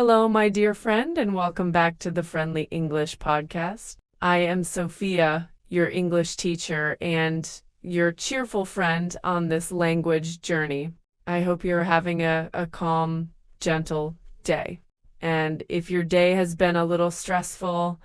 Hello, my dear friend, and welcome back to the Friendly English Podcast. I am Sophia, your English teacher and your cheerful friend on this language journey. I hope you're having a calm, gentle day. And if your day has been a little stressful,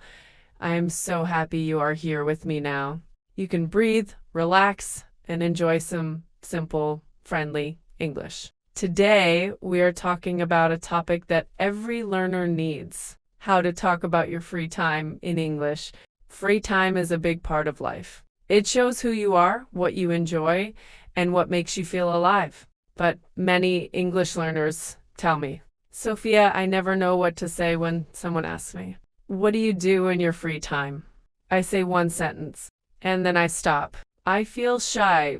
I am so happy you are here with me now. You can breathe, relax, and enjoy some simple, friendly English. Today, we are talking about a topic that every learner needs: how to talk about your free time in English. Free time is a big part of life. It shows who you are, what you enjoy, and what makes you feel alive. But many English learners tell me, Sophia, I never know what to say when someone asks me, what do you do in your free time? I say one sentence, and then I stop. I feel shy.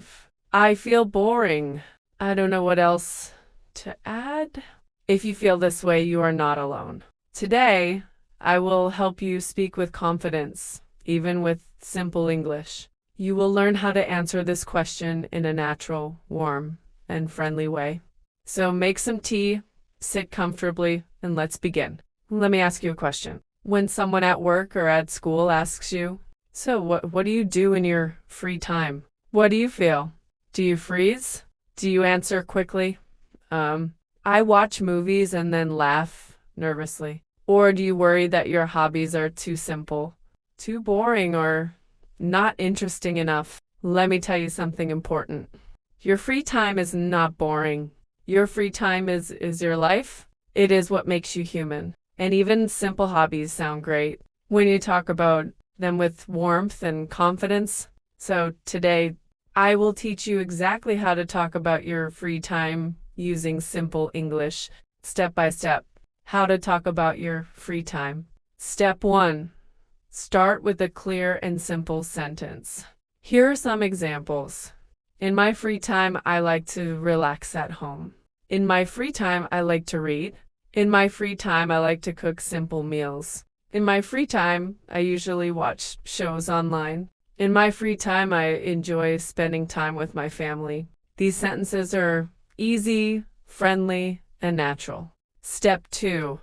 I feel boring. I don't know what else to add. If you feel this way, you are not alone. Today, I will help you speak with confidence, even with simple English. You will learn how to answer this question in a natural, warm, and friendly way. So make some tea, sit comfortably, and let's begin. Let me ask you a question. When someone at work or at school asks you, so what do you do in your free time? What do you feel? Do you freeze? Do you answer quickly? I watch movies and then laugh nervously. Or do you worry that your hobbies are too simple, too boring, or not interesting enough? Let me tell you something important. Your free time is not boring. Your free time is your life. It is what makes you human. And even simple hobbies sound great when you talk about them with warmth and confidence. So today, I will teach you exactly how to talk about your free time using simple English, step by step. How to talk about your free time. Step 1. Start with a clear and simple sentence. Here are some examples. In my free time, I like to relax at home. In my free time, I like to read. In my free time, I like to cook simple meals. In my free time, I usually watch shows online. In my free time, I enjoy spending time with my family. These sentences are easy, friendly, and natural. Step 2.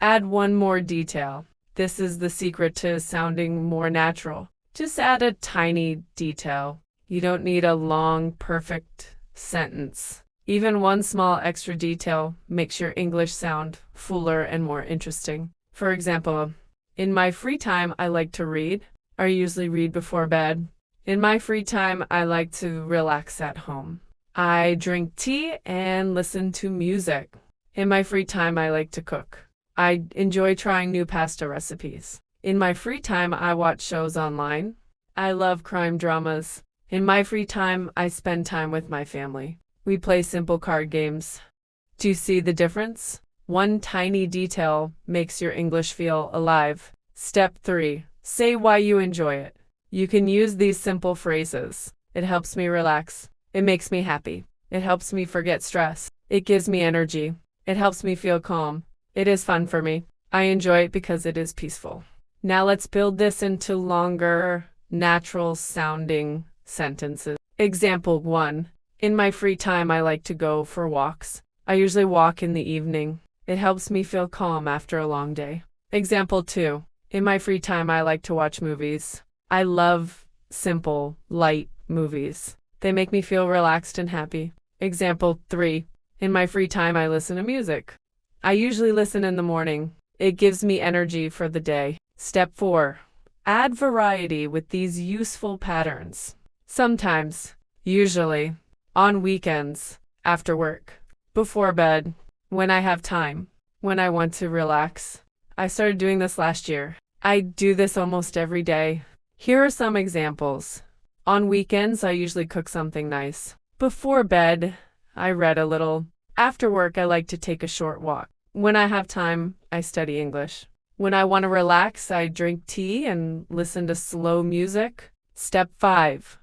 Add one more detail. This is the secret to sounding more natural. Just add a tiny detail. You don't need a long, perfect sentence. Even one small extra detail makes your English sound fuller and more interesting. For example, in my free time, I like to read. I usually read before bed. In my free time, I like to relax at home. I drink tea and listen to music. In my free time, I like to cook. I enjoy trying new pasta recipes. In my free time, I watch shows online. I love crime dramas. In my free time, I spend time with my family. We play simple card games. Do you see the difference? One tiny detail makes your English feel alive. Step 3. Say why you enjoy it. You can use these simple phrases. It helps me relax. It makes me happy. It helps me forget stress. It gives me energy. It helps me feel calm. It is fun for me. I enjoy it because it is peaceful. Now let's build this into longer, natural sounding sentences. Example 1. In my free time, I like to go for walks. I usually walk in the evening. It helps me feel calm after a long day. Example 2. In my free time, I like to watch movies. I love simple, light movies. They make me feel relaxed and happy. Example 3. In my free time, I listen to music. I usually listen in the morning. It gives me energy for the day. Step 4. Add variety with these useful patterns. Sometimes, usually, on weekends, after work, before bed, when I have time, when I want to relax. I started doing this last year. I do this almost every day. Here are some examples. On weekends, I usually cook something nice. Before bed, I read a little. After work, I like to take a short walk. When I have time, I study English. When I want to relax, I drink tea and listen to slow music. Step 5.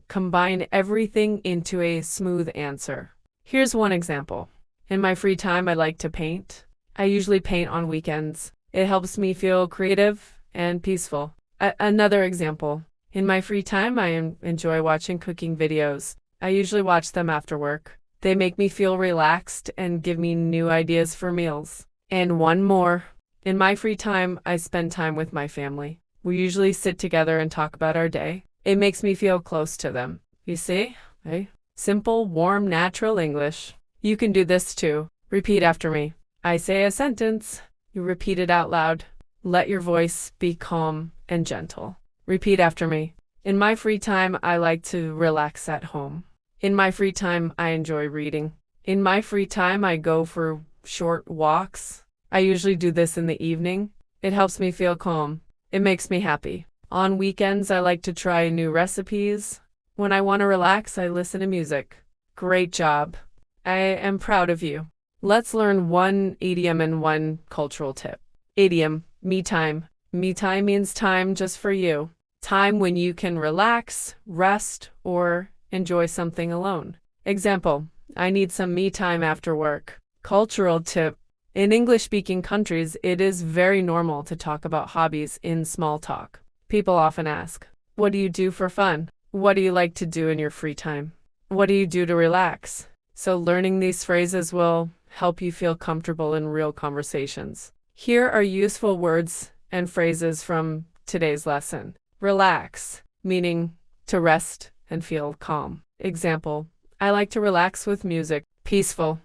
Combine everything into a smooth answer. Here's one example. In my free time, I like to paint. I usually paint on weekends. It helps me feel creative and peaceful. Another example. In my free time, I enjoy watching cooking videos. I usually watch them after work. They make me feel relaxed and give me new ideas for meals. And one more. In my free time, I spend time with my family. We usually sit together and talk about our day. It makes me feel close to them. You see? Hey? Simple, warm, natural English. You can do this too. Repeat after me. I say a sentence. You repeat it out loud. Let your voice be calm and gentle. Repeat after me. In my free time, I like to relax at home. In my free time, I enjoy reading. In my free time, I go for short walks. I usually do this in the evening. It helps me feel calm. It makes me happy. On weekends, I like to try new recipes. When I want to relax, I listen to music. Great job. I am proud of you. Let's learn one idiom and one cultural tip. Idiom, me time. Me time means time just for you. Time when you can relax, rest, or enjoy something alone. Example, I need some me time after work. Cultural tip. In English-speaking countries, it is very normal to talk about hobbies in small talk. People often ask, what do you do for fun? What do you like to do in your free time? What do you do to relax? So learning these phrases will help you feel comfortable in real conversations. Here are useful words and phrases from today's lesson. Relax, meaning to rest and feel calm. Example, I like to relax with music. Peaceful,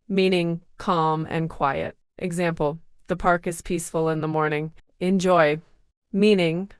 meaning calm and quiet. Example, the park is peaceful in the morning. Enjoy, meaning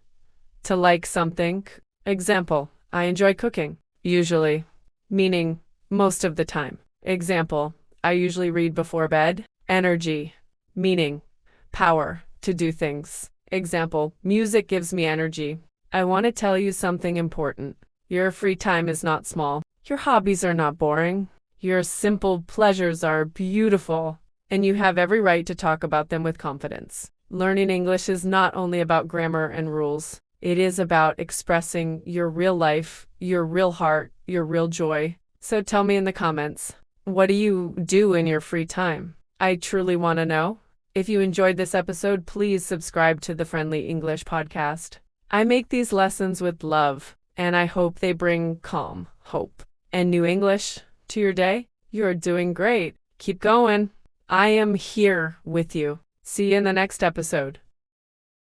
to like something. Example, I enjoy cooking. Usually, meaning most of the time. Example, I usually read before bed. Energy, meaning power to do things. Example, music gives me energy. I want to tell you something important. Your free time is not small. Your hobbies are not boring. Your simple pleasures are beautiful, and you have every right to talk about them with confidence. Learning English is not only about grammar and rules. It is about expressing your real life, your real heart, your real joy. So tell me in the comments, what do you do in your free time? I truly want to know. If you enjoyed this episode, please subscribe to the Friendly English Podcast. I make these lessons with love, and I hope they bring calm, hope, and new English to your day. You're doing great. Keep going. I am here with you. See you in the next episode.